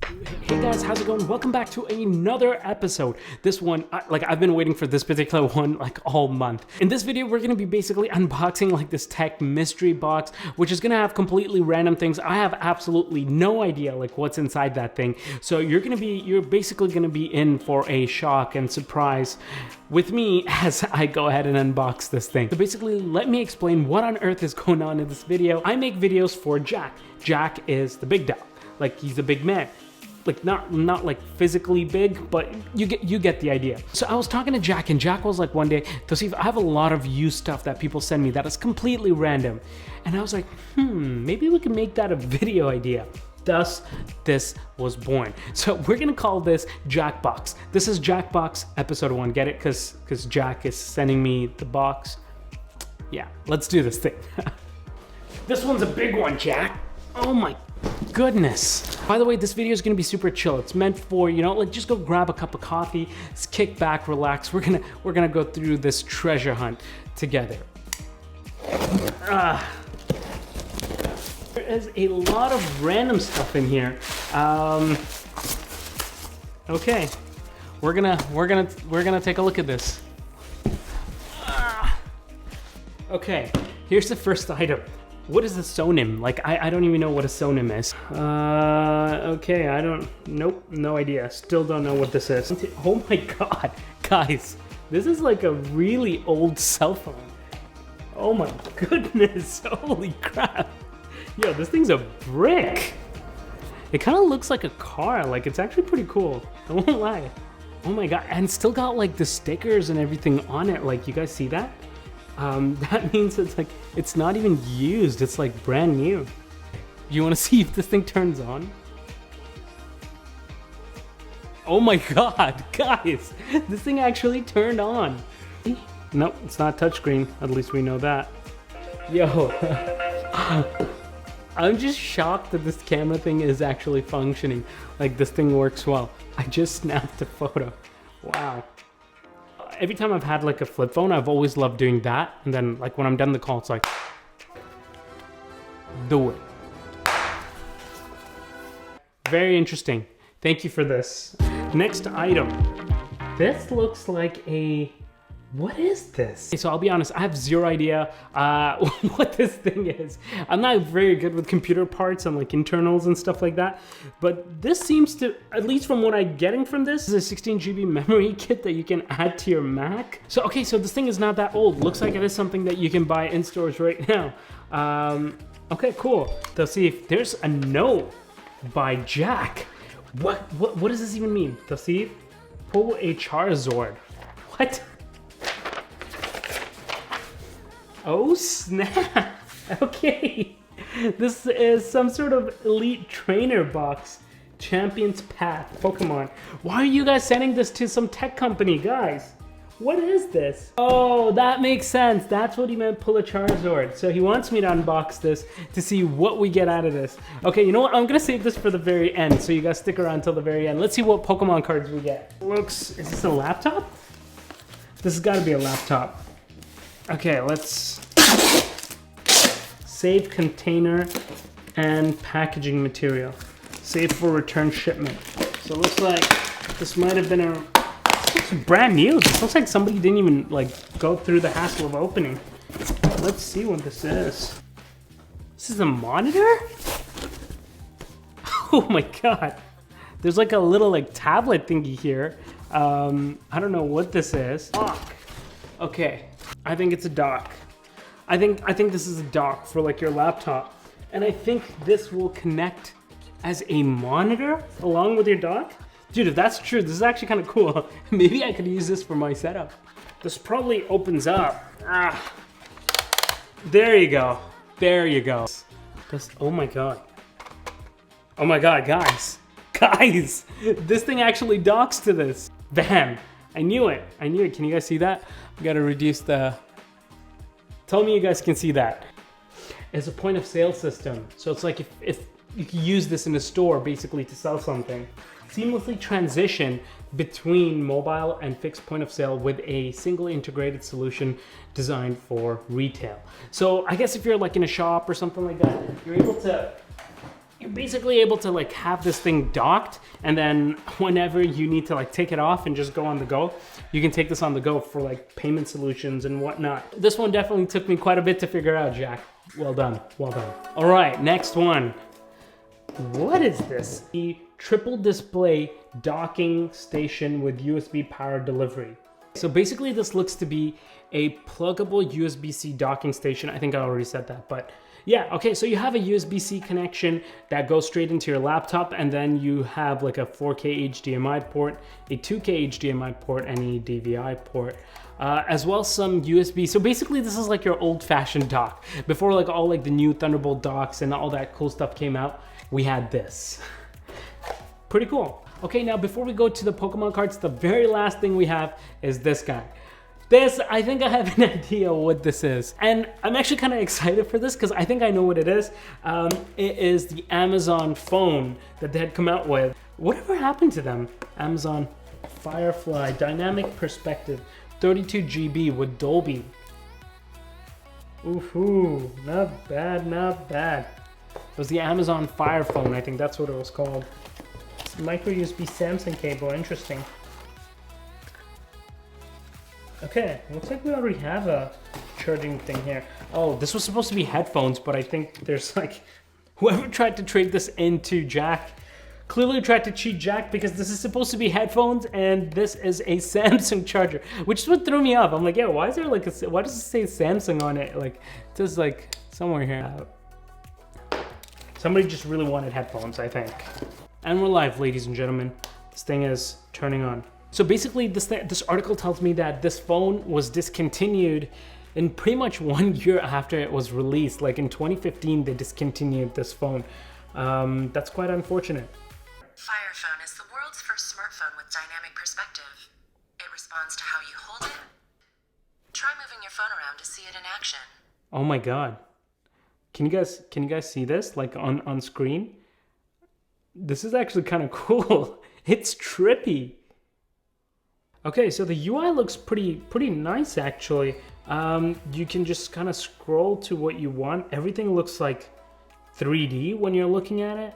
Hey guys, how's it going? Welcome back to another episode. This one, I've been waiting for this particular one like all month. In this video, we're gonna be basically unboxing like this tech mystery box, which is gonna have completely random things. I have absolutely no idea like what's inside that thing. So you're basically gonna be in for a shock and surprise with me as I go ahead and unbox this thing. So basically, let me explain what on earth is going on in this video. I make videos for Jack. Jack is the big dog. Like, he's a big man. Like not like physically big, but you get the idea. So I was talking to Jack, and Jack was like one day, Tosif, I have a lot of used stuff that people send me that is completely random. And I was like, maybe we can make that a video idea. Thus, this was born. So we're gonna call this JackBox. This is JackBox episode 1. Get it? Cause Jack is sending me the box. Yeah, let's do this thing. This one's a big one, Jack. Oh my goodness. By the way, this video is gonna be super chill. It's meant for, like just go grab a cup of coffee, just kick back, relax. We're gonna go through this treasure hunt together. There is a lot of random stuff in here. Okay, we're gonna take a look at this. Okay, here's the first item. What is a sonim? Like, I don't even know what a sonim is. Okay, nope, no idea. Still don't know what this is. Oh my God, guys, this is like a really old cell phone. Oh my goodness, holy crap. Yo, this thing's a brick. It kind of looks like a car, like it's actually pretty cool. I won't lie. Oh my God, and still got like the stickers and everything on it. Like, you guys see that? That means it's not even used. It's like brand new. You want to see if this thing turns on? Oh my God, guys, this thing actually turned on. Nope, it's not touchscreen. At least we know that. Yo, I'm just shocked that this camera thing is actually functioning. Like, this thing works well. I just snapped a photo. Wow. Every time I've had like a flip phone, I've always loved doing that. And then like when I'm done the call, it's like, do it. Very interesting. Thank you for this. Next item. This looks like what is this? Okay, so I'll be honest, I have zero idea what this thing is. I'm not very good with computer parts and like internals and stuff like that, but this seems to, at least from what I'm getting from this, is a 16 GB memory kit that you can add to your Mac. So, okay, so this thing is not that old. Looks like it is something that you can buy in stores right now. Okay, cool. Let's see if there's a note by Jack. What does this even mean? Let's see. Pull a Charizard. What? Oh snap! Okay, this is some sort of elite trainer box. Champion's Path, Pokemon. Why are you guys sending this to some tech company, guys? What is this? Oh, that makes sense. That's what he meant, pull a Charizard. So he wants me to unbox this to see what we get out of this. Okay, you know what? I'm gonna save this for the very end, so you guys stick around till the very end. Let's see what Pokemon cards we get. Is this a laptop? This has gotta be a laptop. Okay, let's save container and packaging material. Save for return shipment. So it looks like this might have been it's brand new. It looks like somebody didn't even like go through the hassle of opening. Let's see what this is. This is a monitor? Oh my God. There's like a little like tablet thingy here. I don't know what this is. Dock. Okay. I think it's a dock. I think this is a dock for like your laptop. And I think this will connect as a monitor along with your dock. Dude, if that's true, this is actually kind of cool. Maybe I could use this for my setup. This probably opens up. There you go. There you go. Oh my God. Oh my God, guys. Guys, this thing actually docks to this. Bam. I knew it. I knew it. Can you guys see that? We gotta reduce the... Tell me you guys can see that. It's a point of sale system. So it's like if you can use this in a store basically to sell something. Seamlessly transition between mobile and fixed point of sale with a single integrated solution designed for retail. So I guess if you're like in a shop or something like that, you're able to You're basically able to like have this thing docked, and then whenever you need to like take it off and just go on the go, you can take this on the go for like payment solutions and whatnot. This one definitely took me quite a bit to figure out, Jack. Well done, well done. All right, next one. What is this? The triple display docking station with USB power delivery. So basically this looks to be a pluggable USB-C docking station. I think I already said that, but yeah, okay, so you have a USB-C connection that goes straight into your laptop, and then you have like a 4K HDMI port, a 2K HDMI port, and a DVI port, as well as some USB. So basically this is like your old-fashioned dock. Before like all like the new Thunderbolt docks and all that cool stuff came out, we had this. Pretty cool. Okay, now before we go to the Pokemon cards, the very last thing we have is this guy. This, I think I have an idea what this is. And I'm actually kind of excited for this because I think I know what it is. It is the Amazon phone that they had come out with. Whatever happened to them? Amazon Firefly Dynamic Perspective 32 GB with Dolby. Ooh, not bad, not bad. It was the Amazon Fire phone, I think that's what it was called. It's micro USB Samsung cable, interesting. Okay, looks like we already have a charging thing here. Oh, this was supposed to be headphones, but I think there's like, whoever tried to trade this into Jack clearly tried to cheat Jack, because this is supposed to be headphones and this is a Samsung charger, which is what threw me off. I'm like, yeah, why is there like why does it say Samsung on it? Like, it says like somewhere here. Somebody just really wanted headphones, I think. And we're live, ladies and gentlemen. This thing is turning on. So basically, this article tells me that this phone was discontinued in pretty much 1 year after it was released. Like in 2015, they discontinued this phone. That's quite unfortunate. Fire Phone is the world's first smartphone with dynamic perspective. It responds to how you hold it. Try moving your phone around to see it in action. Oh my God. Can you guys see this like on screen? This is actually kind of cool. It's trippy. Okay, so the UI looks pretty nice actually. You can just kind of scroll to what you want. Everything looks like 3D when you're looking at it.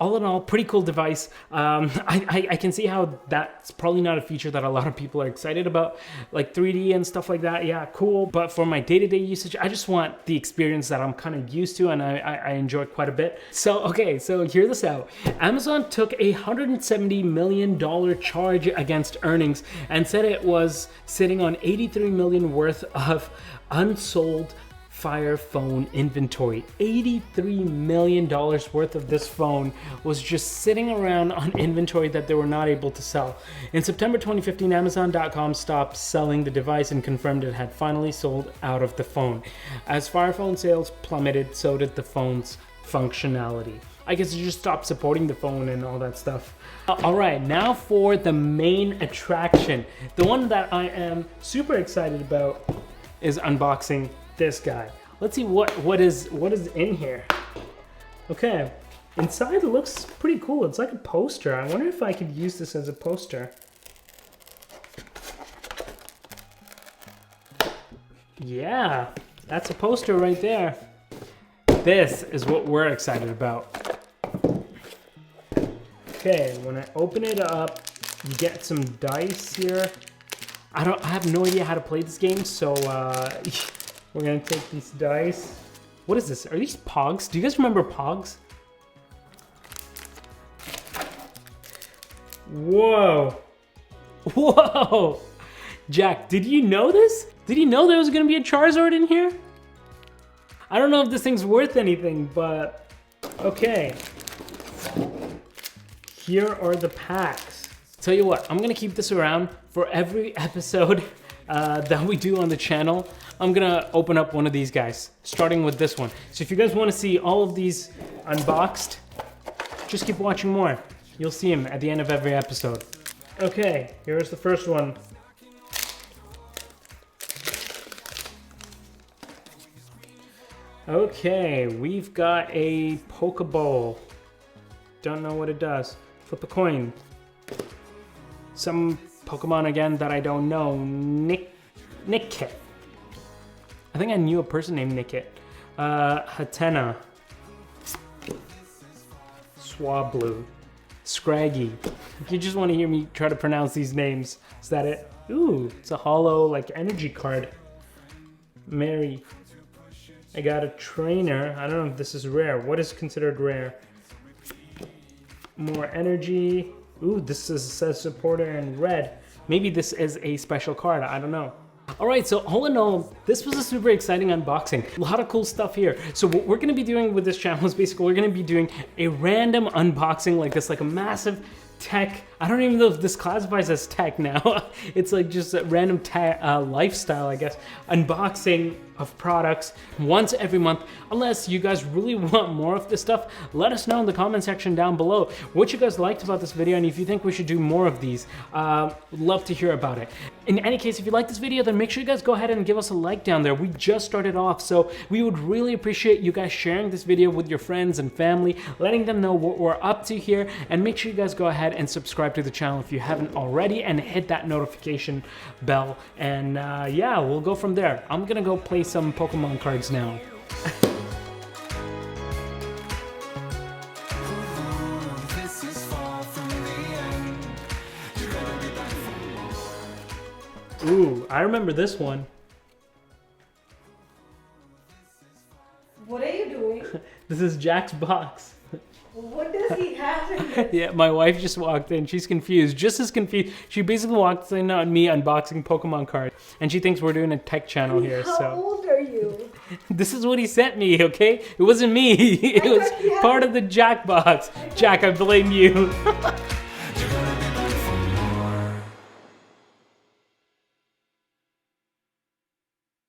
All in all, pretty cool device. I can see how that's probably not a feature that a lot of people are excited about, like 3D and stuff like that. Yeah, cool. But for my day-to-day usage, I just want the experience that I'm kind of used to, and I enjoy quite a bit. So, okay, so hear this out. Amazon took a $170 million charge against earnings and said it was sitting on $83 million worth of unsold Fire phone inventory. $83 million worth of this phone was just sitting around on inventory that they were not able to sell. In September 2015, Amazon.com stopped selling the device and confirmed it had finally sold out of the phone. As Fire phone sales plummeted, so did the phone's functionality. I guess you just stopped supporting the phone and all that stuff. All right, now for the main attraction. The one that I am super excited about is unboxing this guy. Let's see what is in here. Okay, inside it looks pretty cool. It's like a poster. I wonder if I could use this as a poster. Yeah, that's a poster right there. This is what we're excited about. Okay, when I open it up, you get some dice here. I have no idea how to play this game, so we're gonna take these dice. What is this? Are these Pogs? Do you guys remember Pogs? Whoa. Whoa. Jack, did you know this? Did you know there was gonna be a Charizard in here? I don't know if this thing's worth anything, but okay. Here are the packs. Tell you what, I'm gonna keep this around for every episode that we do on the channel. I'm gonna open up one of these guys, starting with this one. So if you guys wanna see all of these unboxed, just keep watching more. You'll see them at the end of every episode. Okay, here's the first one. Okay, we've got a Pokeball. Don't know what it does. Flip a coin. Some Pokemon again that I don't know. Nickit. I think I knew a person named Nickit. Hatena. Swablu, Scraggy. If you just want to hear me try to pronounce these names, is that it? Ooh, it's a hollow like energy card. Mary. I got a trainer. I don't know if this is rare. What is considered rare? More energy. Ooh, this says supporter in red. Maybe this is a special card. I don't know. All right, so all in all, this was a super exciting unboxing. A lot of cool stuff here. So what we're gonna be doing with this channel is basically we're gonna be doing a random unboxing like this, like a massive tech. I don't even know if this classifies as tech now. It's like just a random lifestyle, I guess, unboxing of products once every month. Unless you guys really want more of this stuff, let us know in the comment section down below what you guys liked about this video and if you think we should do more of these. Love to hear about it. In any case, if you like this video, then make sure you guys go ahead and give us a like down there. We just started off, so we would really appreciate you guys sharing this video with your friends and family, letting them know what we're up to here, and make sure you guys go ahead and subscribe to the channel if you haven't already and hit that notification bell. And yeah, we'll go from there. I'm gonna go play some Pokemon cards now. Ooh, I remember this one. What are you doing? This is Jack's box. What does he have in it? Yeah, my wife just walked in. She's confused, just as confused. She basically walked in on me unboxing Pokemon cards, and she thinks we're doing a tech channel here. How old are you? This is what he sent me, okay? It wasn't me. It was part of the JackBox. Jack, I blame you.